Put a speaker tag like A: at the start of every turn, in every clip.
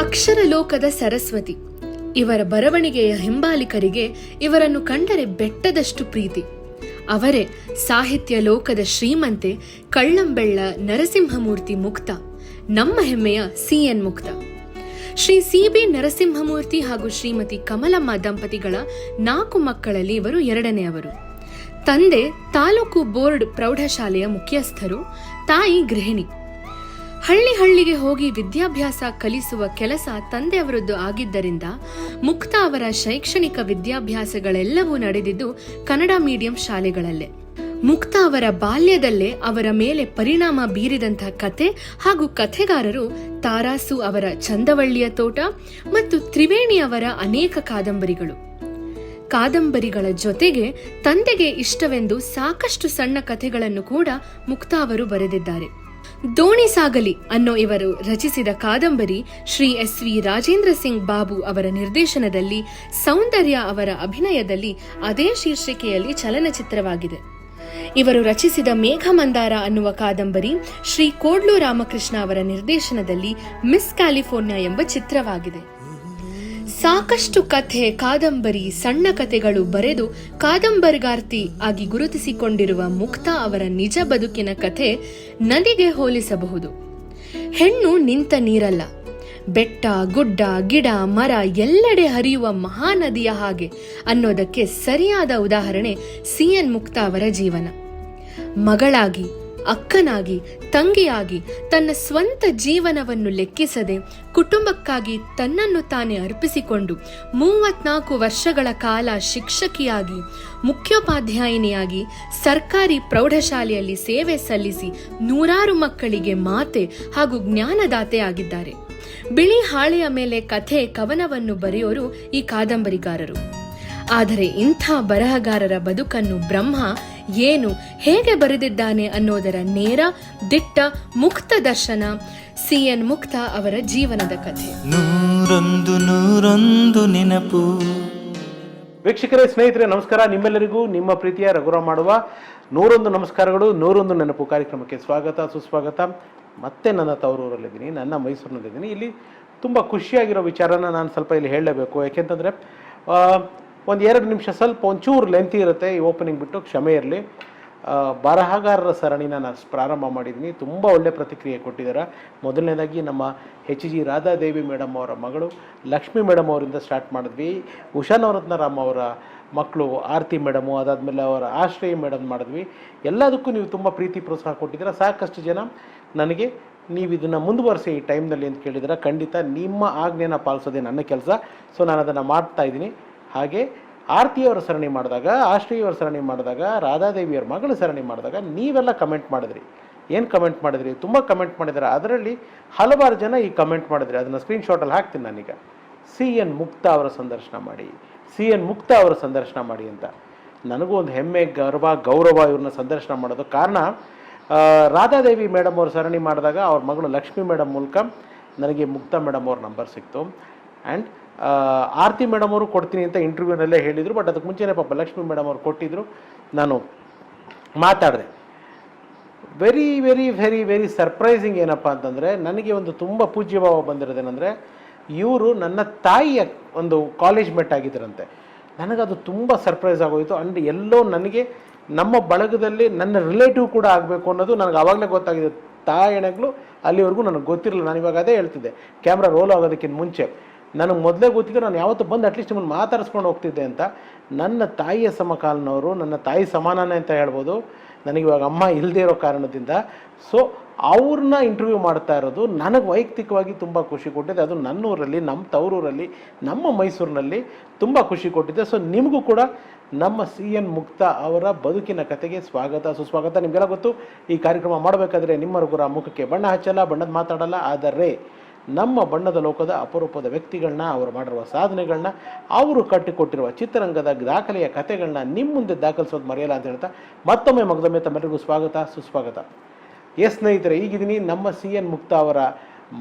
A: ಅಕ್ಷರ ಲೋಕದ ಸರಸ್ವತಿ. ಇವರ ಬರವಣಿಗೆಯ ಹಿಂಬಾಲಿಕರಿಗೆ ಇವರನ್ನು ಕಂಡರೆ ಬೆಟ್ಟದಷ್ಟು ಪ್ರೀತಿ. ಅವರೇ ಸಾಹಿತ್ಯ ಲೋಕದ ಶ್ರೀಮಂತೆ ಕಳ್ಳಂಬೆಳ್ಳ ನರಸಿಂಹಮೂರ್ತಿ ಮುಕ್ತ, ನಮ್ಮ ಹೆಮ್ಮೆಯ CN ಮುಕ್ತ. ಶ್ರೀ CB ನರಸಿಂಹಮೂರ್ತಿ ಹಾಗೂ ಶ್ರೀಮತಿ ಕಮಲಮ್ಮ ದಂಪತಿಗಳ 4 ಮಕ್ಕಳಲ್ಲಿ ಇವರು 2ನೇಯವರು. ತಂದೆ ತಾಲೂಕು ಬೋರ್ಡ್ ಪ್ರೌಢಶಾಲೆಯ ಮುಖ್ಯಸ್ಥರು, ತಾಯಿ ಗೃಹಿಣಿ. ಹಳ್ಳಿಗೆ ಹೋಗಿ ವಿದ್ಯಾಭ್ಯಾಸ ಕಲಿಸುವ ಕೆಲಸ ತಂದೆಯವರದ್ದು ಆಗಿದ್ದರಿಂದ ಮುಕ್ತ ಅವರ ಶೈಕ್ಷಣಿಕ ವಿದ್ಯಾಭ್ಯಾಸಗಳೆಲ್ಲವೂ ನಡೆದಿದ್ದು ಕನ್ನಡ ಮೀಡಿಯಂ ಶಾಲೆಗಳಲ್ಲೇ. ಮುಕ್ತ ಅವರ ಬಾಲ್ಯದಲ್ಲೇ ಅವರ ಮೇಲೆ ಪರಿಣಾಮ ಬೀರಿದಂತಹ ಕತೆ ಹಾಗೂ ಕಥೆಗಾರರು ತಾರಾಸು ಅವರ ಚಂದವಳ್ಳಿಯ ತೋಟ ಮತ್ತು ತ್ರಿವೇಣಿ ಅವರ ಅನೇಕ ಕಾದಂಬರಿಗಳು. ಕಾದಂಬರಿಗಳ ಜೊತೆಗೆ ತಂದೆಗೆ ಇಷ್ಟವೆಂದು ಸಾಕಷ್ಟು ಸಣ್ಣ ಕಥೆಗಳನ್ನು ಕೂಡ ಮುಕ್ತ ಅವರು ಬರೆದಿದ್ದಾರೆ. ದೋಣಿ ಸಾಗಲಿ ಅನ್ನೋ ಇವರು ರಚಿಸಿದ ಕಾದಂಬರಿ ಶ್ರೀ SV ರಾಜೇಂದ್ರ ಸಿಂಗ್ ಬಾಬು ಅವರ ನಿರ್ದೇಶನದಲ್ಲಿ, ಸೌಂದರ್ಯ ಅವರ ಅಭಿನಯದಲ್ಲಿ ಅದೇ ಶೀರ್ಷಿಕೆಯಲ್ಲಿ ಚಲನಚಿತ್ರವಾಗಿದೆ. ಇವರು ರಚಿಸಿದ ಮೇಘಮಂದಾರ ಅನ್ನುವ ಕಾದಂಬರಿ ಶ್ರೀ ಕೋಡ್ಲು ರಾಮಕೃಷ್ಣ ಅವರ ನಿರ್ದೇಶನದಲ್ಲಿ ಮಿಸ್ ಕ್ಯಾಲಿಫೋರ್ನಿಯಾ ಎಂಬ ಚಿತ್ರವಾಗಿದೆ. ಸಾಕಷ್ಟು ಕಥೆ, ಕಾದಂಬರಿ, ಸಣ್ಣ ಕಥೆಗಳು ಬರೆದು ಕಾದಂಬರಿಗಾರ್ತಿ ಆಗಿ ಗುರುತಿಸಿಕೊಂಡಿರುವ ಮುಕ್ತ ಅವರ ನಿಜ ಬದುಕಿನ ಕಥೆ ನದಿಗೆ ಹೋಲಿಸಬಹುದು. ಹೆಣ್ಣು ನಿಂತ ನೀರಲ್ಲ, ಬೆಟ್ಟ, ಗುಡ್ಡ, ಗಿಡ, ಮರ ಎಲ್ಲೆಡೆ ಹರಿಯುವ ಮಹಾನದಿಯ ಹಾಗೆ ಅನ್ನೋದಕ್ಕೆ ಸರಿಯಾದ ಉದಾಹರಣೆ CN ಮುಕ್ತ ಅವರ ಜೀವನ. ಮಗಳಾಗಿ, ಅಕ್ಕನಾಗಿ, ತಂಗಿಯಾಗಿ ತನ್ನ ಸ್ವಂತ ಜೀವನವನ್ನು ಲೆಕ್ಕಿಸದೆ ಕುಟುಂಬಕ್ಕಾಗಿ ತನ್ನನ್ನು ತಾನೇ ಅರ್ಪಿಸಿಕೊಂಡು 34 ವರ್ಷಗಳ ಕಾಲ ಶಿಕ್ಷಕಿಯಾಗಿ, ಮುಖ್ಯೋಪಾಧ್ಯಾಯಿನಿಯಾಗಿ ಸರ್ಕಾರಿ ಪ್ರೌಢಶಾಲೆಯಲ್ಲಿ ಸೇವೆ ಸಲ್ಲಿಸಿ ನೂರಾರು ಮಕ್ಕಳಿಗೆ ಮಾತೆ ಹಾಗೂ ಜ್ಞಾನದಾತೆ ಆಗಿದ್ದಾರೆ. ಬಿಳಿ ಹಾಳೆಯ ಮೇಲೆ ಕಥೆ, ಕವನವನ್ನು ಬರೆಯೋರು ಈ ಕಾದಂಬರಿಗಾರರು. ಆದರೆ ಇಂಥ ಬರಹಗಾರರ ಬದುಕನ್ನು ಬ್ರಹ್ಮ ಏನು, ಹೇಗೆ ಬರೆದಿದ್ದಾನೆ ಅನ್ನೋದರ ನೇರ, ದಿಟ್ಟ, ಮುಕ್ತ ದರ್ಶನ CN ಮುಕ್ತ ಅವರ ಜೀವನದ ಕಥೆ.
B: ನೂರೊಂದು ನೆನಪು.
C: ವೀಕ್ಷಕರೇ, ಸ್ನೇಹಿತರೆ, ನಮಸ್ಕಾರ. ನಿಮ್ಮೆಲ್ಲರಿಗೂ ನಿಮ್ಮ ಪ್ರೀತಿಯ ರಘುರಾಮ್ ಮಾಡುವ 101 ನಮಸ್ಕಾರಗಳು, 101 ನೆನಪು ಕಾರ್ಯಕ್ರಮಕ್ಕೆ ಸ್ವಾಗತ, ಸುಸ್ವಾಗತ. ಮತ್ತೆ ನನ್ನ ತವರೂರಲ್ಲಿದ್ದೀನಿ, ನನ್ನ ಮೈಸೂರಿನಲ್ಲಿದ್ದೀನಿ. ಇಲ್ಲಿ ತುಂಬ ಖುಷಿಯಾಗಿರೋ ವಿಚಾರನ ನಾನು ಸ್ವಲ್ಪ ಇಲ್ಲಿ ಹೇಳಲೇಬೇಕು. ಯಾಕೆಂತಂದರೆ ಒಂದು 2 ನಿಮಿಷ ಸ್ವಲ್ಪ ಒಂಚೂರು ಲೆಂತಿ ಇರುತ್ತೆ ಈ ಓಪನಿಂಗ್ ಬಿಟ್ಟು ಕ್ಷಮೆ ಇರಲಿ. ಬರಹಗಾರರ ಸರಣಿನ ನಾನು ಪ್ರಾರಂಭ ಮಾಡಿದ್ದೀನಿ. ತುಂಬ ಒಳ್ಳೆ ಪ್ರತಿಕ್ರಿಯೆ ಕೊಟ್ಟಿದ್ದಾರೆ. ಮೊದಲನೇದಾಗಿ ನಮ್ಮ HG ರಾಧಾದೇವಿ ಮೇಡಮ್ ಅವರ ಮಗಳು ಲಕ್ಷ್ಮೀ ಮೇಡಮ್ ಅವರಿಂದ ಸ್ಟಾರ್ಟ್ ಮಾಡಿದ್ವಿ. ಉಷಾ ನವರತ್ನರಾಮ್ ಅವರ ಮಕ್ಕಳು ಆರತಿ ಮೇಡಮು, ಅದಾದಮೇಲೆ ಅವರ ಆಶ್ರಯ ಮೇಡಮ್ ಮಾಡಿದ್ವಿ. ಎಲ್ಲದಕ್ಕೂ ನೀವು ತುಂಬ ಪ್ರೀತಿ ಪ್ರೋತ್ಸಾಹ ಕೊಟ್ಟಿದ್ದೀರ. ಸಾಕಷ್ಟು ಜನ ನನಗೆ ನೀವು ಇದನ್ನು ಮುಂದುವರಿಸಿ ಈ ಟೈಮ್ನಲ್ಲಿ ಅಂತ ಕೇಳಿದ್ರೆ, ಖಂಡಿತ ನಿಮ್ಮ ಆಜ್ಞೆನ ಪಾಲಿಸೋದೇ ನನ್ನ ಕೆಲಸ. ಸೊ ನಾನು ಅದನ್ನು ಮಾಡ್ತಾ ಇದ್ದೀನಿ. ಹಾಗೆ ಆರತಿಯವರ ಸರಣಿ ಮಾಡಿದಾಗ, ಆಶ್ರಯವರ ಸರಣಿ ಮಾಡಿದಾಗ, ರಾಧಾದೇವಿಯವರ ಮಗಳ ಸರಣಿ ಮಾಡಿದಾಗ ನೀವೆಲ್ಲ ಕಮೆಂಟ್ ಮಾಡಿದ್ರಿ. ಏನು ಕಮೆಂಟ್ ಮಾಡಿದ್ರಿ? ತುಂಬ ಕಮೆಂಟ್ ಮಾಡಿದ್ದಾರೆ. ಅದರಲ್ಲಿ ಹಲವಾರು ಜನ ಈ ಕಮೆಂಟ್ ಮಾಡಿದ್ರಿ. ಅದನ್ನು ಸ್ಕ್ರೀನ್ಶಾಟಲ್ಲಿ ಹಾಕ್ತೀನಿ ನಾನೀಗ. CN ಮುಕ್ತ ಅವರ ಸಂದರ್ಶನ ಮಾಡಿ, CN ಮುಕ್ತ ಅವರ ಸಂದರ್ಶನ ಮಾಡಿ ಅಂತ. ನನಗೂ ಒಂದು ಹೆಮ್ಮೆ, ಗೌರವ ಇವ್ರನ್ನ ಸಂದರ್ಶನ ಮಾಡೋದು. ಕಾರಣ, ರಾಧಾದೇವಿ ಮೇಡಮ್ ಅವ್ರ ಸರಣಿ ಮಾಡಿದಾಗ ಅವ್ರ ಮಗಳು ಲಕ್ಷ್ಮೀ ಮೇಡಮ್ ಮೂಲಕ ನನಗೆ ಮುಕ್ತ ಮೇಡಮ್ ಅವ್ರ ನಂಬರ್ ಸಿಕ್ತು. ಆ್ಯಂಡ್ ಆರತಿ ಮೇಡಮ್ ಅವರು ಕೊಡ್ತೀನಿ ಅಂತ ಇಂಟರ್ವ್ಯೂನಲ್ಲೇ ಹೇಳಿದರು. ಬಟ್ ಅದಕ್ಕೆ ಮುಂಚೆನೇ ಪಾಪ ಲಕ್ಷ್ಮೀ ಮೇಡಮ್ ಅವ್ರು ಕೊಟ್ಟಿದ್ದರು. ನಾನು ಮಾತಾಡಿದೆ. Very very very very surprising ಏನಪ್ಪ ಅಂತಂದರೆ, ನನಗೆ ಒಂದು ತುಂಬ ಪೂಜ್ಯಭಾವ ಬಂದಿರೋದೇನೆಂದರೆ, ಇವರು ನನ್ನ ತಾಯಿಯ ಒಂದು ಕಾಲೇಜ್ ಮೇಟ್ ಆಗಿದ್ದರಂತೆ. ನನಗದು ತುಂಬ ಸರ್ಪ್ರೈಸ್ ಆಗೋಯಿತು. ಆ್ಯಂಡ್ ಎಲ್ಲೋ ನನಗೆ ನಮ್ಮ ಬಳಗದಲ್ಲಿ ನನ್ನ ರಿಲೇಟಿವ್ ಕೂಡ ಆಗಬೇಕು ಅನ್ನೋದು ನನಗೆ ಆವಾಗಲೇ ಗೊತ್ತಾಗಿದೆ. ತಾಯಣಗಳು ಅಲ್ಲಿವರೆಗೂ ನನಗೆ ಗೊತ್ತಿರಲಿಲ್ಲ. ನಾನು ಇವಾಗ ಅದೇ ಹೇಳ್ತಿದ್ದೆ ಕ್ಯಾಮ್ರಾ ರೋಲ್ ಆಗೋದಕ್ಕಿಂತ ಮುಂಚೆ. ನನಗೆ ಮೊದಲೇ ಗೊತ್ತಿದ್ದು ನಾನು ಯಾವತ್ತೂ ಬಂದು ಅಟ್ಲೀಸ್ಟ್ ನಿಮ್ಮನ್ನು ಮಾತಾಡಿಸ್ಕೊಂಡು ಹೋಗ್ತಿದ್ದೆ ಅಂತ. ನನ್ನ ತಾಯಿಯ ಸಮಕಾಲನವರು, ನನ್ನ ತಾಯಿ ಸಮಾನನೇ ಅಂತ ಹೇಳ್ಬೋದು. ನನಗಿವಾಗ ಅಮ್ಮ ಇಲ್ಲದೇ ಇರೋ ಕಾರಣದಿಂದ ಸೊ ಅವ್ರನ್ನ ಇಂಟರ್ವ್ಯೂ ಮಾಡ್ತಾ ಇರೋದು ನನಗೆ ವೈಯಕ್ತಿಕವಾಗಿ ತುಂಬ ಖುಷಿ ಕೊಟ್ಟಿದೆ. ಅದು ನನ್ನೂರಲ್ಲಿ, ನಮ್ಮ ತವರೂರಲ್ಲಿ, ನಮ್ಮ ಮೈಸೂರಿನಲ್ಲಿ ತುಂಬ ಖುಷಿ ಕೊಟ್ಟಿದೆ. ಸೊ ನಿಮಗೂ ಕೂಡ ನಮ್ಮ CN ಮುಕ್ತ ಅವರ ಬದುಕಿನ ಕತೆಗೆ ಸ್ವಾಗತ, ಸುಸ್ವಾಗತ. ನಿಮಗೆಲ್ಲ ಗೊತ್ತು, ಈ ಕಾರ್ಯಕ್ರಮ ಮಾಡಬೇಕಾದ್ರೆ ನಿಮ್ಮ ರಘುರಾಮ್ ಮುಖಕ್ಕೆ ಬಣ್ಣ ಹಚ್ಚಲ್ಲ, ಬಣ್ಣದ ಮಾತಾಡಲ್ಲ. ಆದರೆ ನಮ್ಮ ಬಣ್ಣದ ಲೋಕದ ಅಪರೂಪದ ವ್ಯಕ್ತಿಗಳನ್ನ, ಅವರು ಮಾಡಿರುವ ಸಾಧನೆಗಳನ್ನ, ಅವರು ಕಟ್ಟಿಕೊಟ್ಟಿರುವ ಚಿತ್ರರಂಗದ ದಾಖಲೆಯ ಕಥೆಗಳನ್ನ ನಿಮ್ಮ ಮುಂದೆ ದಾಖಲಿಸೋದು ಮರೆಯಲ್ಲ ಅಂತ ಹೇಳ್ತಾ ಮತ್ತೊಮ್ಮೆ ಮಗದೊಮ್ಮೆ ತಮ್ಮೆಲ್ಲರಿಗೂ ಸ್ವಾಗತ, ಸುಸ್ವಾಗತ. ಸ್ನೇಹಿತರೆ, ಈಗಿದ್ದೀನಿ ನಮ್ಮ CN ಮುಕ್ತ ಅವರ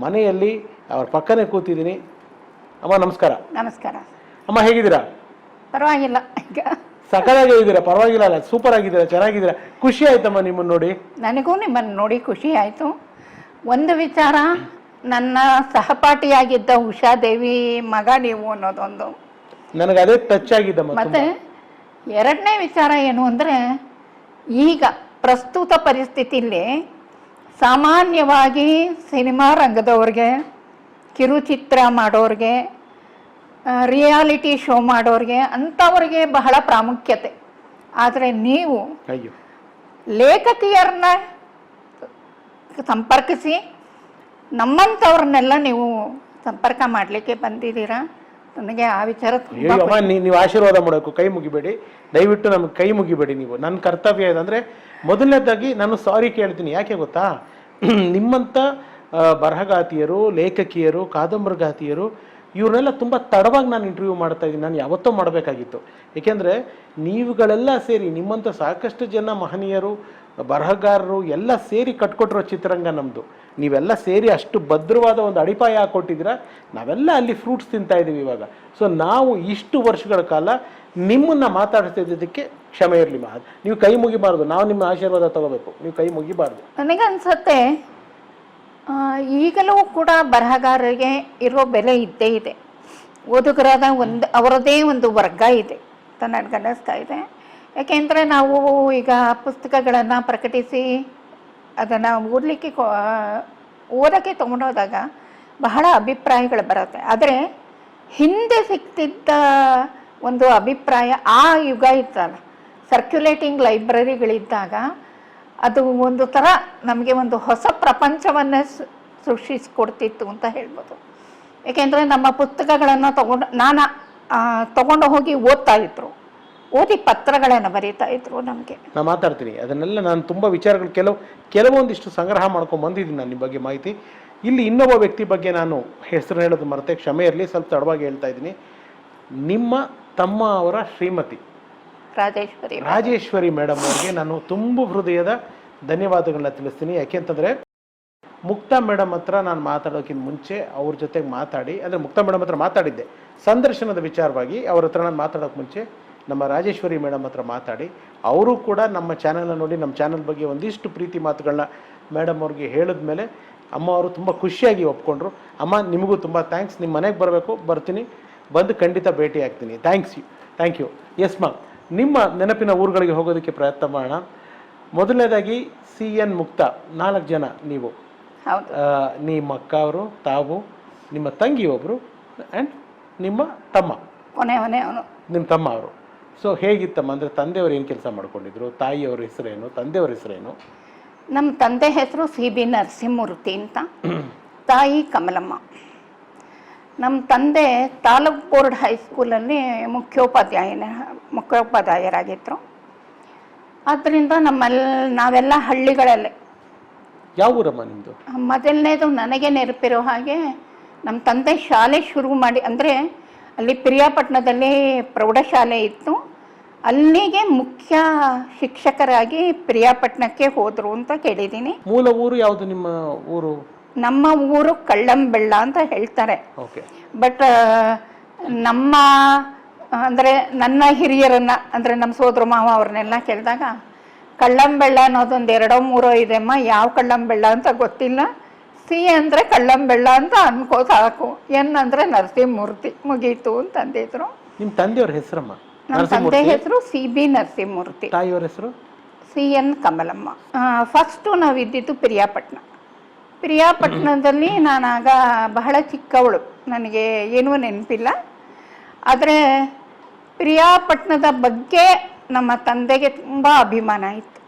C: ಮನೆಯಲ್ಲಿ, ಅವ್ರ ಪಕ್ಕನೇ ಕೂತಿದ್ದೀನಿ. ಅಮ್ಮ ನಮಸ್ಕಾರ.
D: ನಮಸ್ಕಾರ
C: ಅಮ್ಮ, ಹೇಗಿದ್ದೀರಾ?
D: ಪರವಾಗಿಲ್ಲ,
C: ಸಕಲಾಗಿದ್ದೀರಾ? ಪರವಾಗಿಲ್ಲ ಅಲ್ಲ, ಸೂಪರ್ ಆಗಿದ್ದೀರಾ, ಚೆನ್ನಾಗಿದ್ದೀರಾ. ಖುಷಿ ಆಯ್ತಮ್ಮ ನಿಮ್ಮನ್ನು ನೋಡಿ.
D: ನನಗೂ ನಿಮ್ಮನ್ನು ನೋಡಿ ಖುಷಿ ಆಯಿತು. ಒಂದು ವಿಚಾರ,
B: ನನ್ನ ಸಹಪಾಠಿಯಾಗಿದ್ದ ಉಷಾದೇವಿ ಮಗ ನೀವು ಅನ್ನೋದೊಂದು.
C: ನನಗೆ ಅದೇ ಟಚ್ ಆಗಿದೆ.
B: ಮತ್ತೆ ಎರಡನೇ ವಿಚಾರ ಏನು ಅಂದರೆ, ಈಗ ಪ್ರಸ್ತುತ ಪರಿಸ್ಥಿತಿಯಲ್ಲಿ ಸಾಮಾನ್ಯವಾಗಿ ಸಿನಿಮಾ ರಂಗದವ್ರಿಗೆ, ಕಿರುಚಿತ್ರ ಮಾಡೋರಿಗೆ, ರಿಯಾಲಿಟಿ ಶೋ ಮಾಡೋರಿಗೆ ಅಂಥವ್ರಿಗೆ ಬಹಳ ಪ್ರಾಮುಖ್ಯತೆ. ಆದರೆ ನೀವು ಲೇಖಕಿಯರನ್ನ ಸಂಪರ್ಕಿಸಿ ನಮ್ಮಂಥವ್ರನ್ನೆಲ್ಲ ನೀವು ಸಂಪರ್ಕ ಮಾಡಲಿಕ್ಕೆ ಬಂದಿದ್ದೀರಾ. ನನಗೆ ಆ ವಿಚಾರ
C: ನೀವು ಆಶೀರ್ವಾದ ಮಾಡಬೇಕು, ಕೈ ಮುಗಿಬೇಡಿ ದಯವಿಟ್ಟು, ನಮ್ಗೆ ಕೈ ಮುಗಿಬೇಡಿ. ನೀವು ನನ್ನ ಕರ್ತವ್ಯ ಇದಂದರೆ ಮೊದಲನೇದಾಗಿ ನಾನು ಸಾರಿ ಕೇಳ್ತೀನಿ. ಯಾಕೆ ಗೊತ್ತಾ, ನಿಮ್ಮಂಥ ಬರಹಗಾತಿಯರು, ಲೇಖಕಿಯರು, ಕಾದಂಬರಿಗಾತಿಯರು ಇವ್ರನ್ನೆಲ್ಲ ತುಂಬ ತಡವಾಗಿ ನಾನು ಇಂಟರ್ವ್ಯೂ ಮಾಡ್ತಾ ಇದ್ದೀನಿ. ನಾನು ಯಾವತ್ತೂ ಮಾಡಬೇಕಾಗಿತ್ತು. ಏಕೆಂದರೆ ನೀವುಗಳೆಲ್ಲ ಸೇರಿ, ನಿಮ್ಮಂಥ ಸಾಕಷ್ಟು ಜನ ಮಹನೀಯರು, ಬರಹಗಾರರು ಎಲ್ಲ ಸೇರಿ ಕಟ್ಕೊಟ್ಟಿರೋ ಚಿತ್ರರಂಗ ನಮ್ಮದು. ನೀವೆಲ್ಲ ಸೇರಿ ಅಷ್ಟು ಭದ್ರವಾದ ಒಂದು ಅಡಿಪಾಯ ಹಾಕ್ಕೊಟ್ಟಿದ್ದೀರ. ನಾವೆಲ್ಲ ಅಲ್ಲಿ ಫ್ರೂಟ್ಸ್ ತಿಂತಾ ಇದ್ದೀವಿ ಇವಾಗ. ಸೊ ನಾವು ಇಷ್ಟು ವರ್ಷಗಳ ಕಾಲ ನಿಮ್ಮನ್ನು ಮಾತಾಡ್ತಾ ಇದ್ದದಕ್ಕೆ ಕ್ಷಮೆ ಇರಲಿ. ನೀವು ಕೈ ಮುಗಿಬಾರ್ದು, ನಾವು ನಿಮ್ಮ ಆಶೀರ್ವಾದ ತಗೋಬೇಕು, ನೀವು ಕೈ ಮುಗಿಬಾರ್ದು.
B: ನನಗನ್ಸುತ್ತೆ ಈಗಲೂ ಕೂಡ ಬರಹಗಾರರಿಗೆ ಇರೋ ಬೆಲೆ ಇದ್ದೇ ಇದೆ. ಓದುಗರಾದ ಅವರದೇ ಒಂದು ವರ್ಗ ಇದೆ ಅಂತ ನನಗನ್ನಿಸ್ತಾ ಇದೆ. ಯಾಕೆಂದರೆ ನಾವು ಈಗ ಪುಸ್ತಕಗಳನ್ನು ಪ್ರಕಟಿಸಿ ಅದನ್ನು ಓದೋಕ್ಕೆ ತೊಗೊಂಡೋದಾಗ ಬಹಳ ಅಭಿಪ್ರಾಯಗಳು ಬರುತ್ತೆ. ಆದರೆ ಹಿಂದೆ ಸಿಗ್ತಿದ್ದ ಒಂದು ಅಭಿಪ್ರಾಯ, ಆ ಯುಗ ಇತ್ತಲ್ಲ, ಸರ್ಕ್ಯುಲೇಟಿಂಗ್ ಲೈಬ್ರರಿಗಳಿದ್ದಾಗ ಅದು ಒಂದು ಥರ ನಮಗೆ ಒಂದು ಹೊಸ ಪ್ರಪಂಚವನ್ನೇ ಸೃಷ್ಟಿಸ್ಕೊಡ್ತಿತ್ತು ಅಂತ ಹೇಳ್ಬೋದು. ಏಕೆಂದರೆ ನಮ್ಮ ಪುಸ್ತಕಗಳನ್ನು ತಗೊಂಡು ಹೋಗಿ ಓದ್ತಾ ಇದ್ರು, ಓದಿ ಪತ್ರಗಳನ್ನು ಬರೀತಾ ಇದ್ರು ನಮಗೆ.
C: ನಾನು ಮಾತಾಡ್ತೀನಿ ಅದನ್ನೆಲ್ಲ. ನಾನು ತುಂಬ ವಿಚಾರಗಳು ಕೆಲವೊಂದಿಷ್ಟು ಸಂಗ್ರಹ ಮಾಡ್ಕೊಂಡು ಬಂದಿದ್ದೀನಿ ನಾನು ನಿಮ್ಮ ಬಗ್ಗೆ ಮಾಹಿತಿ. ಇಲ್ಲಿ ಇನ್ನೊಬ್ಬ ವ್ಯಕ್ತಿ ಬಗ್ಗೆ ನಾನು ಹೆಸರು ಹೇಳೋದು ಮರೆತೆ ಕ್ಷಮೆ ಇರಲಿ, ಸ್ವಲ್ಪ ತಡವಾಗಿ ಹೇಳ್ತಾ ಇದ್ದೀನಿ. ನಿಮ್ಮ ತಮ್ಮ ಅವರ ಶ್ರೀಮತಿ ರಾಜೇಶ್ವರಿ ಮೇಡಮ್ ಅವರಿಗೆ ನಾನು ತುಂಬ ಹೃದಯದ ಧನ್ಯವಾದಗಳನ್ನ ತಿಳಿಸ್ತೀನಿ. ಯಾಕೆಂತಂದರೆ ಮುಕ್ತಾ ಮೇಡಮ್ ಹತ್ರ ನಾನು ಮಾತಾಡೋಕ್ಕಿಂತ ಮುಂಚೆ ಅವ್ರ ಜೊತೆಗೆ ಮಾತಾಡಿ, ಅಂದರೆ ಮುಕ್ತಾ ಮೇಡಮ್ ಹತ್ರ ಮಾತಾಡಿದ್ದೆ ಸಂದರ್ಶನದ ವಿಚಾರವಾಗಿ. ಅವ್ರ ಹತ್ರ ನಾನು ಮಾತಾಡೋಕ್ಕೆ ಮುಂಚೆ ನಮ್ಮ ರಾಜೇಶ್ವರಿ ಮೇಡಮ್ ಹತ್ರ ಮಾತಾಡಿ, ಅವರು ಕೂಡ ನಮ್ಮ ಚಾನಲ್ನ ನೋಡಿ ನಮ್ಮ ಚಾನಲ್ ಬಗ್ಗೆ ಒಂದಿಷ್ಟು ಪ್ರೀತಿ ಮಾತುಗಳನ್ನ ಮೇಡಮ್ ಅವ್ರಿಗೆ ಹೇಳಿದ್ಮೇಲೆ ಅಮ್ಮ ಅವರು ತುಂಬ ಖುಷಿಯಾಗಿ ಒಪ್ಕೊಂಡ್ರು. ಅಮ್ಮ ನಿಮಗೂ ತುಂಬ ಥ್ಯಾಂಕ್ಸ್, ನಿಮ್ಮ ಮನೆಗೆ ಬರಬೇಕು, ಬರ್ತೀನಿ, ಬಂದು ಖಂಡಿತ ಭೇಟಿ ಆಗ್ತೀನಿ. Thank you. ಎಸ್ ಮ್ಯಾಮ್, ನಿಮ್ಮ ನೆನಪಿನ ಊರುಗಳಿಗೆ ಹೋಗೋದಕ್ಕೆ ಪ್ರಯತ್ನ ಮಾಡೋಣ. ಮೊದಲನೇದಾಗಿ CN ಮುಕ್ತಾ, 4 ಜನ ನೀವು, ನಿಮ್ಮ ಅಕ್ಕ ಅವರು, ತಾವು, ನಿಮ್ಮ ತಂಗಿ ಒಬ್ಬರು ಆ್ಯಂಡ್ ನಿಮ್ಮ ತಮ್ಮ, ನಿಮ್ಮ ತಮ್ಮ ಅವರು. ಸೊ ಹೇಗಿತ್ತಮ್ಮ, ಅಂದರೆ ತಂದೆಯವರು ಏನು ಕೆಲಸ ಮಾಡ್ಕೊಂಡಿದ್ರು, ತಾಯಿಯವ್ರ ಹೆಸರೇನು, ತಂದೆಯವ್ರ ಹೆಸರೇನು?
B: ನಮ್ಮ ತಂದೆ ಹೆಸರು CB ನರಸಿಂಹಮೂರ್ತಿ ಅಂತ, ತಾಯಿ ಕಮಲಮ್ಮ. ನಮ್ಮ ತಂದೆ ತಾಲೂಕ್ ಬೋರ್ಡ್ ಹೈಸ್ಕೂಲಲ್ಲಿ ಮುಖ್ಯೋಪಾಧ್ಯಾಯರಾಗಿದ್ದರು. ಆದ್ದರಿಂದ ನಾವೆಲ್ಲ ಹಳ್ಳಿಗಳಲ್ಲೇ.
C: ಯಾವ ಊರಮ್ಮ ನಿಮ್ಮದು?
B: ಮೊದಲನೇದು ನನಗೆ ನೆನಪಿರೋ ಹಾಗೆ ನಮ್ಮ ತಂದೆ ಶಾಲೆ ಶುರು ಮಾಡಿ, ಅಂದರೆ ಅಲ್ಲಿ ಪಿರಿಯಾಪಟ್ಟಣದಲ್ಲಿ ಪ್ರೌಢಶಾಲೆ ಇತ್ತು, ಅಲ್ಲಿಗೆ ಮುಖ್ಯ ಶಿಕ್ಷಕರಾಗಿ ಪಿರಿಯಾಪಟ್ಟಣಕ್ಕೆ ಹೋದರು ಅಂತ ಕೇಳಿದ್ದೀನಿ.
C: ಮೂಲ ಊರು ಯಾವುದು ನಿಮ್ಮ ಊರು?
B: ನಮ್ಮ ಊರು ಕಳ್ಳಂಬೆಳ್ಳ ಅಂತ ಹೇಳ್ತಾರೆ. ಬಟ್ ನಮ್ಮ ಅಂದರೆ ನನ್ನ ಹಿರಿಯರನ್ನ, ಅಂದರೆ ನಮ್ಮ ಸೋದರ ಮಾವ ಅವ್ರನ್ನೆಲ್ಲ ಕೇಳಿದಾಗ ಕಳ್ಳಂಬೆಳ್ಳ ಅನ್ನೋದೊಂದು 2-3 ಇದೆಮ್ಮ, ಯಾವ ಕಳ್ಳಂಬೆಳ್ಳ ಅಂತ ಗೊತ್ತಿಲ್ಲ. C ಅಂದರೆ ಕಳ್ಳಂಬೆಳ್ಳ ಅಂತ ಅನ್ಕೋ ಸಾಕು, N ಅಂದರೆ ನರಸಿಂಹಮೂರ್ತಿ, ಮುಗೀತು ಅಂತಂದಿದ್ರು.
C: ನಿಮ್ಮ ತಂದೆಯವ್ರ ಹೆಸರಮ್ಮ?
B: ನಮ್ಮ ತಂದೆ ಹೆಸರು CB ನರಸಿಂಹಮೂರ್ತಿ,
C: ತಾಯಿಯವ್ರ ಹೆಸರು
B: CN ಕಮಲಮ್ಮ. ಫಸ್ಟು ನಾವಿದ್ದಿದ್ದು ಪಿರಿಯಾಪಟ್ಟಣದಲ್ಲಿ ನಾನಾಗ ಬಹಳ ಚಿಕ್ಕವಳು, ನನಗೆ ಏನೂ ನೆನಪಿಲ್ಲ. ಆದರೆ ಪಿರಿಯಾಪಟ್ಟಣದ ಬಗ್ಗೆ ನಮ್ಮ ತಂದೆಗೆ ತುಂಬ ಅಭಿಮಾನ ಇತ್ತು.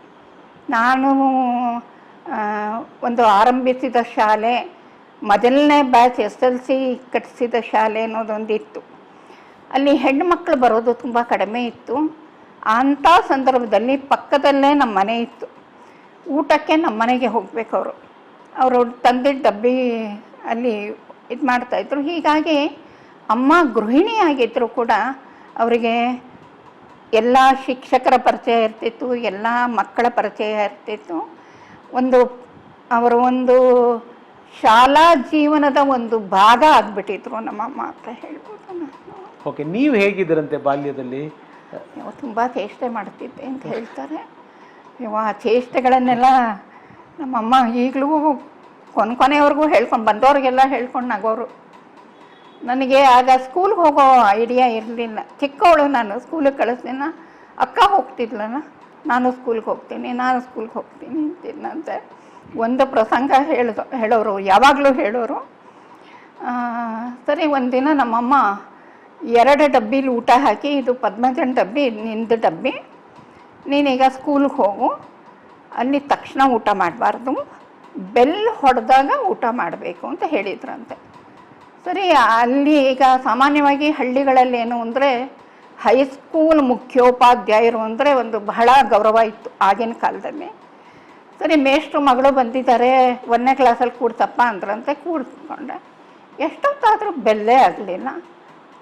B: ನಾನು ಒಂದು ಆರಂಭಿಸಿದ ಶಾಲೆ, ಮೊದಲನೇ ಬ್ಯಾಚ್ SLC ಕಟ್ಟಿಸಿದ ಶಾಲೆ ಅನ್ನೋದೊಂದಿತ್ತು. ಅಲ್ಲಿ ಹೆಣ್ಣುಮಕ್ಕಳು ಬರೋದು ತುಂಬ ಕಡಿಮೆ ಇತ್ತು. ಅಂಥ ಸಂದರ್ಭದಲ್ಲಿ ಪಕ್ಕದಲ್ಲೇ ನಮ್ಮ ಮನೆ ಇತ್ತು. ಊಟಕ್ಕೆ ನಮ್ಮ ಮನೆಗೆ ಹೋಗಬೇಕು ಅವರು ತಂದಿದ್ದ ಡಬ್ಬಿ ಅಲ್ಲಿ ಇದು ಮಾಡ್ತಾಯಿದ್ರು. ಹೀಗಾಗಿ ಅಮ್ಮ ಗೃಹಿಣಿಯಾಗಿದ್ದರೂ ಕೂಡ ಅವರಿಗೆ ಎಲ್ಲ ಶಿಕ್ಷಕರ ಪರಿಚಯ ಇರ್ತಿತ್ತು, ಎಲ್ಲ ಮಕ್ಕಳ ಪರಿಚಯ ಇರ್ತಿತ್ತು. ಒಂದು ಶಾಲಾ ಜೀವನದ ಒಂದು ಭಾಗ ಆಗಿಬಿಟ್ಟಿದ್ರು ನಮ್ಮಮ್ಮ ಅಂತ ಹೇಳ್ಬೋದು.
C: ಓಕೆ, ನೀವು ಹೇಗಿದ್ದರಂತೆ ಬಾಲ್ಯದಲ್ಲಿ?
B: ತುಂಬ ಚೇಷ್ಟೆ ಮಾಡ್ತಿದ್ದೆ ಅಂತ ಹೇಳ್ತಾರೆ. ಆ ಚೇಷ್ಟೆಗಳನ್ನೆಲ್ಲ ನಮ್ಮಮ್ಮ ಈಗಲೂ ಕೊನೆವರೆಗೂ ಹೇಳ್ಕೊಂಡು ಬಂದವ್ರಿಗೆಲ್ಲ ಹೇಳ್ಕೊಂಡು ನಗೋರು. ನನಗೆ ಆಗ ಸ್ಕೂಲ್ಗೆ ಹೋಗೋ ಐಡಿಯಾ ಇರಲಿಲ್ಲ. ಚಿಕ್ಕವಳು ನಾನು, ಸ್ಕೂಲಿಗೆ ಕಳಿಸ್ತೀನ. ಅಕ್ಕ ಹೋಗ್ತಿದ್ಲಲ್ಲ, ನಾನು ಸ್ಕೂಲ್ಗೆ ಹೋಗ್ತೀನಿ ಅಂತಿದ್ನಂತೆ. ಒಂದು ಪ್ರಸಂಗ ಹೇಳೋರು, ಯಾವಾಗಲೂ ಹೇಳೋರು. ಸರಿ, ಒಂದಿನ ನಮ್ಮಮ್ಮ 2 ಡಬ್ಬಿಲಿ ಊಟ ಹಾಕಿ, ಇದು ಪದ್ಮಜನ ಡಬ್ಬಿ, ಇದು ನಿಂದು ಡಬ್ಬಿ, ನೀನೀಗ ಸ್ಕೂಲ್ಗೆ ಹೋಗು, ಅಲ್ಲಿ ತಕ್ಷಣ ಊಟ ಮಾಡಬಾರ್ದು, ಬೆಲ್ ಹೊಡೆದಾಗ ಊಟ ಮಾಡಬೇಕು ಅಂತ ಹೇಳಿದ್ರಂತೆ. ಸರಿ, ಅಲ್ಲಿ ಈಗ ಸಾಮಾನ್ಯವಾಗಿ ಹಳ್ಳಿಗಳಲ್ಲಿ ಏನು ಅಂದರೆ ಹೈಸ್ಕೂಲ್ ಮುಖ್ಯೋಪಾಧ್ಯಾಯರು ಅಂದರೆ ಒಂದು ಬಹಳ ಗೌರವ ಇತ್ತು ಆಗಿನ ಕಾಲದಲ್ಲಿ. ಸರಿ, ಮೇಷ್ಟ್ರು ಮಗಳು ಬಂದಿದ್ದಾರೆ, 1ನೇ ಕ್ಲಾಸಲ್ಲಿ ಕೂಡ್ತಪ್ಪ ಅಂದ್ರಂತೆ. ಕೂಡ್ಕೊಂಡೆ. ಎಷ್ಟೊತ್ತಾದರೂ ಬೆಲ್ಲೇ ಆಗಲಿಲ್ಲ.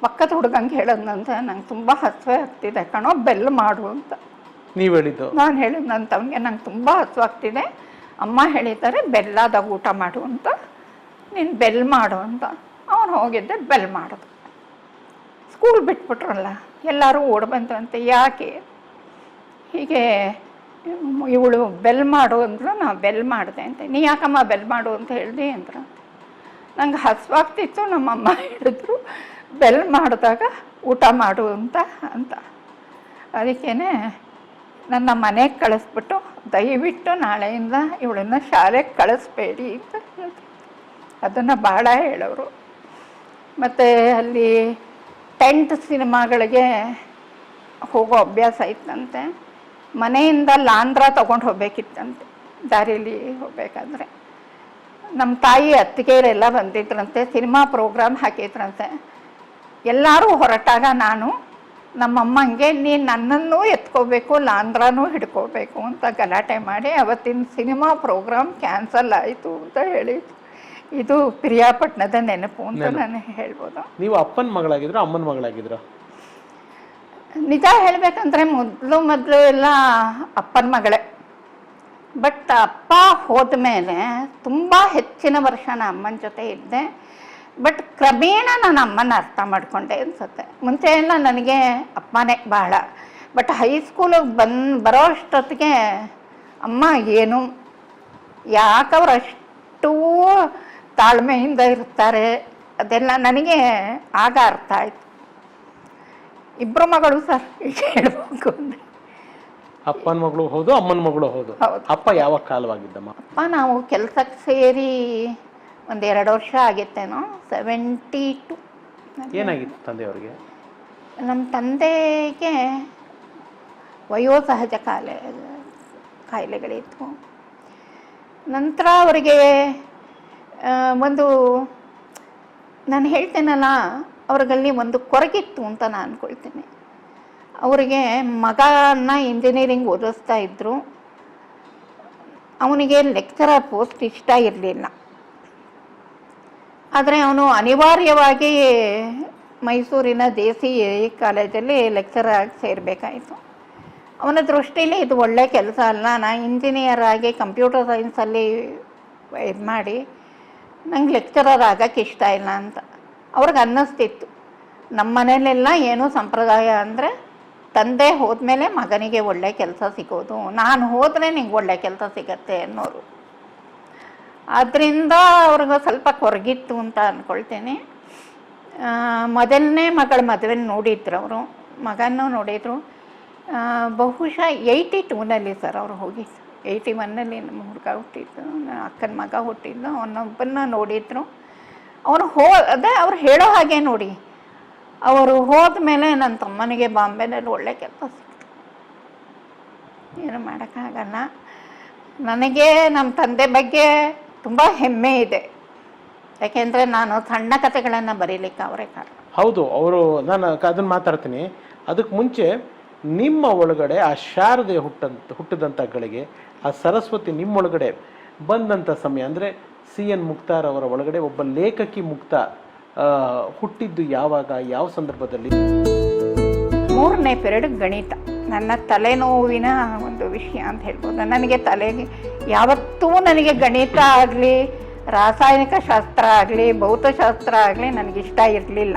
B: ಪಕ್ಕದ ಹುಡುಗಂಗೆ ಹೇಳೋದಂತೆ, ನಂಗೆ ತುಂಬ ಹಸಿವೆ ಆಗ್ತಿದೆ ಕಣೋ, ಬೆಲ್ ಮಾಡು ಅಂತ.
C: ನೀವು ಹೇಳಿದ್ದು? ನಾನು
B: ಹೇಳಿದ್ದು ನನ್ನ ತಮಗೆ, ನಂಗೆ ತುಂಬ ಹಸಿವಾಗ್ತಿದೆ, ಅಮ್ಮ ಹೇಳಿದ್ದಾರೆ ಬೆಲ್ಲದಾಗ ಊಟ ಮಾಡು ಅಂತ, ನೀನು ಬೆಲ್ ಮಾಡು ಅಂತ. ಅವನು ಹೋಗಿದ್ದೆ, ಬೆಲ್ ಮಾಡೋದು. ಸ್ಕೂಲ್ ಬಿಟ್ಬಿಟ್ರಲ್ಲ, ಎಲ್ಲರೂ ಓಡಿ ಬಂದ್ರಂತೆ. ಯಾಕೆ ಹೀಗೆ ಇವಳು ಬೆಲ್ ಮಾಡು ಅಂದ್ರು, ನಾವು ಬೆಲ್ ಮಾಡಿದೆ ಅಂತ. ನೀ ಯಾಕಮ್ಮ ಬೆಲ್ ಮಾಡು ಅಂತ ಹೇಳ್ದೆ ಅಂದ್ರು. ನಂಗೆ ಹಸಿವಾಗ್ತಿತ್ತು, ನಮ್ಮಮ್ಮ ಹೇಳಿದ್ರು ಬೆಲ್ ಮಾಡಿದಾಗ ಊಟ ಮಾಡು ಅಂತ. ಅದಕ್ಕೇ ನನ್ನ ಮನೆಗೆ ಕಳಿಸ್ಬಿಟ್ಟು, ದಯವಿಟ್ಟು ನಾಳೆಯಿಂದ ಇವಳನ್ನ ಶಾಲೆಗೆ ಕಳಿಸ್ಬೇಡಿ ಅಂತ ಹೇಳಿದ್ರು. ಅದನ್ನು ಭಾಳ ಹೇಳೋರು. ಮತ್ತು ಅಲ್ಲಿ ಟೆಂಟ್ ಸಿನಿಮಾಗಳಿಗೆ ಹೋಗೋ ಅಭ್ಯಾಸ ಇತ್ತಂತೆ. ಮನೆಯಿಂದ ಲಾಂದ್ರ ತೊಗೊಂಡು ಹೋಗ್ಬೇಕಿತ್ತಂತೆ. ದಾರಿಯಲ್ಲಿ ಹೋಗ್ಬೇಕಾದ್ರೆ ನಮ್ಮ ತಾಯಿ ಅತ್ತಿಗೆಯರೆಲ್ಲ ಬಂದಿದ್ರಂತೆ, ಸಿನಿಮಾ ಪ್ರೋಗ್ರಾಮ್ ಹಾಕಿದ್ರಂತೆ. ಎಲ್ಲರೂ ಹೊರಟಾಗ ನಾನು ನಮ್ಮಮ್ಮಂಗೆ, ನೀನು ನನ್ನನ್ನೂ ಎತ್ಕೋಬೇಕು, ಲಾಂಧ್ರನೂ ಹಿಡ್ಕೋಬೇಕು ಅಂತ ಗಲಾಟೆ ಮಾಡಿ ಅವತ್ತಿನ ಸಿನಿಮಾ ಪ್ರೋಗ್ರಾಮ್ ಕ್ಯಾನ್ಸಲ್ ಆಯಿತು ಅಂತ ಹೇಳಿ, ಇದು ಪಿರಿಯಾಪಟ್ಟಣದ ನೆನಪು ಅಂತ ನಾನು ಹೇಳ್ಬೋದು.
C: ನೀವು ಅಪ್ಪನ ಮಗಳಾಗಿದ್ರು, ಅಮ್ಮನ ಮಗಳಾಗಿದ್ರು?
B: ನಿಜ ಹೇಳಬೇಕಂದ್ರೆ ಮೊದಲು ಎಲ್ಲ ಅಪ್ಪನ ಮಗಳೇ. ಬಟ್ ಅಪ್ಪ ಹೋದ ಮೇಲೆ ತುಂಬ ಹೆಚ್ಚಿನ ವರ್ಷ ನಾನು ಅಮ್ಮನ ಜೊತೆ ಇದ್ದೆ. ಬಟ್ ಕ್ರಮೇಣ ನಾನು ಅಮ್ಮನ ಅರ್ಥ ಮಾಡಿಕೊಂಡೆ ಅನ್ಸುತ್ತೆ. ಮುಂಚೆ ಎಲ್ಲ ನನಗೆ ಅಪ್ಪನೇ ಬಹಳ. ಬಟ್ ಹೈಸ್ಕೂಲಿಗೆ ಬರೋ ಅಷ್ಟೊತ್ತಿಗೆ ಅಮ್ಮ ಏನು, ಯಾಕವ್ರು ಅಷ್ಟೂ ತಾಳ್ಮೆಯಿಂದ ಇರ್ತಾರೆ, ಅದೆಲ್ಲ ನನಗೆ ಆಗ ಅರ್ಥ ಆಯಿತು. 2 ಮಗಳು ಸರ್, ಈಗ ಹೇಳ್ಬೇಕು ಅಂದರೆ.
C: ಅಪ್ಪನ ಮಗಳು ಹೌದು, ಅಮ್ಮನ ಮಗಳು ಹೌದು. ಅಪ್ಪ ಯಾವಾಗ ಕಾಲವಾಗಿದ್ದಮ್ಮ?
B: ಅಪ್ಪ ನಾವು ಕೆಲಸಕ್ಕೆ ಸೇರಿ 1-2 ವರ್ಷ ಆಗಿತ್ತೇನೋ, 72.
C: ಏನಾಗಿತ್ತು ತಂದೆಯವ್ರಿಗೆ?
B: ನಮ್ಮ ತಂದೆಗೆ ವಯೋಸಹಜ ಕಾಯಿಲೆಗಳಿತ್ತು. ನಂತರ ಅವರಿಗೆ ಒಂದು, ನಾನು ಹೇಳ್ತೇನಲ್ಲ, ಅವ್ರಿಗಲ್ಲಿ ಒಂದು ಕೊರಗಿತ್ತು ಅಂತ ನಾನು ಅಂದ್ಕೊಳ್ತೀನಿ. ಅವರಿಗೆ ಮಗನ ಇಂಜಿನಿಯರಿಂಗ್ ಓದಿಸ್ತಾ ಇದ್ದರು. ಅವನಿಗೆ ಲೆಕ್ಚರರ್ ಪೋಸ್ಟ್ ಇಷ್ಟ ಇರಲಿಲ್ಲ. ಆದರೆ ಅವನು ಅನಿವಾರ್ಯವಾಗಿ ಮೈಸೂರಿನ ದೇಸಿ ಕಾಲೇಜಲ್ಲಿ ಲೆಕ್ಚರರ್ ಆಗಿ ಸೇರಬೇಕಾಯಿತು. ಅವನ ದೃಷ್ಟಿಯಲ್ಲಿ ಇದು ಒಳ್ಳೆ ಕೆಲಸ ಅಲ್ಲ, ನಾನು ಇಂಜಿನಿಯರ್ ಆಗಿ ಕಂಪ್ಯೂಟರ್ ಸೈನ್ಸಲ್ಲಿ ಇದು ಮಾಡಿ ನಂಗೆ ಲೆಕ್ಚರರ್ ಆಗೋಕ್ಕೆ ಇಷ್ಟ ಇಲ್ಲ ಅಂತ ಅವ್ರಿಗೆ ಅನ್ನಿಸ್ತಿತ್ತು. ನಮ್ಮ ಮನೇಲೆಲ್ಲ ಏನು ಸಂಪ್ರದಾಯ ಅಂದರೆ, ತಂದೆ ಹೋದ್ಮೇಲೆ ಮಗನಿಗೆ ಒಳ್ಳೆ ಕೆಲಸ ಸಿಗೋದು, ನಾನು ಹೋದರೆ ನಿಂಗೆ ಒಳ್ಳೆ ಕೆಲಸ ಸಿಗತ್ತೆ ಅನ್ನೋರು. ಆದ್ದರಿಂದ ಅವ್ರಿಗೆ ಸ್ವಲ್ಪ ಕೊರಗಿತ್ತು ಅಂತ ಅಂದ್ಕೊಳ್ತೇನೆ. ಮೊದಲನೇ ಮಗಳ ಮದುವೆ ನೋಡಿದ್ರು ಅವರು, ಮಗನೂ ನೋಡಿದರು. ಬಹುಶಃ 82ನಲ್ಲಿ ಸರ್ ಅವರು ಹೋಗಿದ್ದು. 81ನಲ್ಲಿ ನಮ್ಮ ಹುಡುಗ ಹುಟ್ಟಿದ್ದು, ಅಕ್ಕನ ಮಗ ಹುಟ್ಟಿದ್ದು. ಅವನೊಬ್ಬನ್ನ ನೋಡಿದ್ರು. ಅದೇ ಅವ್ರು ಹೇಳೋ ಹಾಗೆ ನೋಡಿ, ಅವರು ಹೋದ ಮೇಲೆ ನನ್ನ ತಮ್ಮನಿಗೆ ಬಾಂಬೆನಲ್ಲಿ ಒಳ್ಳೆ ಕೆಲಸ ಸಿಕ್ತು. ಏನು ಮಾಡೋಕ್ಕಾಗಲ್ಲ. ನನಗೆ ನಮ್ಮ ತಂದೆ ಬಗ್ಗೆ ತುಂಬ ಹೆಮ್ಮೆ ಇದೆ. ಯಾಕೆಂದರೆ ನಾನು ಸಣ್ಣ ಕಥೆಗಳನ್ನು ಬರೀಲಿಕ್ಕೆ ಅವರೇ ಕಾರಣ.
C: ಹೌದು, ಅವರು, ನಾನು ಅದನ್ನು ಮಾತಾಡ್ತೀನಿ. ಅದಕ್ಕೆ ಮುಂಚೆ ನಿಮ್ಮ ಒಳಗಡೆ ಆ ಶಾರದೆ ಹುಟ್ಟಿದಂಥ ಗಳಿಗೆ, ಆ ಸರಸ್ವತಿ ನಿಮ್ಮೊಳಗಡೆ ಬಂದಂಥ ಸಮಯ ಅಂದರೆ CN ಮುಕ್ತಾರ್ ಅವರ ಒಳಗಡೆ ಒಬ್ಬ ಲೇಖಕಿ ಮುಕ್ತಾ ಹುಟ್ಟಿದ್ದು ಯಾವಾಗ, ಯಾವ ಸಂದರ್ಭದಲ್ಲಿ?
B: 3ನೇ ಪೀರಿಯಡ್ ಗಣಿತ ನನ್ನ ತಲೆನೋವಿನ ಒಂದು ವಿಷಯ ಅಂತ ಹೇಳ್ಬೋದು. ನನಗೆ ತಲೆಗೆ ಯಾವತ್ತೂ ನನಗೆ ಗಣಿತ ಆಗಲಿ, ರಾಸಾಯನಿಕ ಶಾಸ್ತ್ರ ಆಗಲಿ, ಭೌತಶಾಸ್ತ್ರ ಆಗಲಿ ನನಗಿಷ್ಟ ಇರಲಿಲ್ಲ.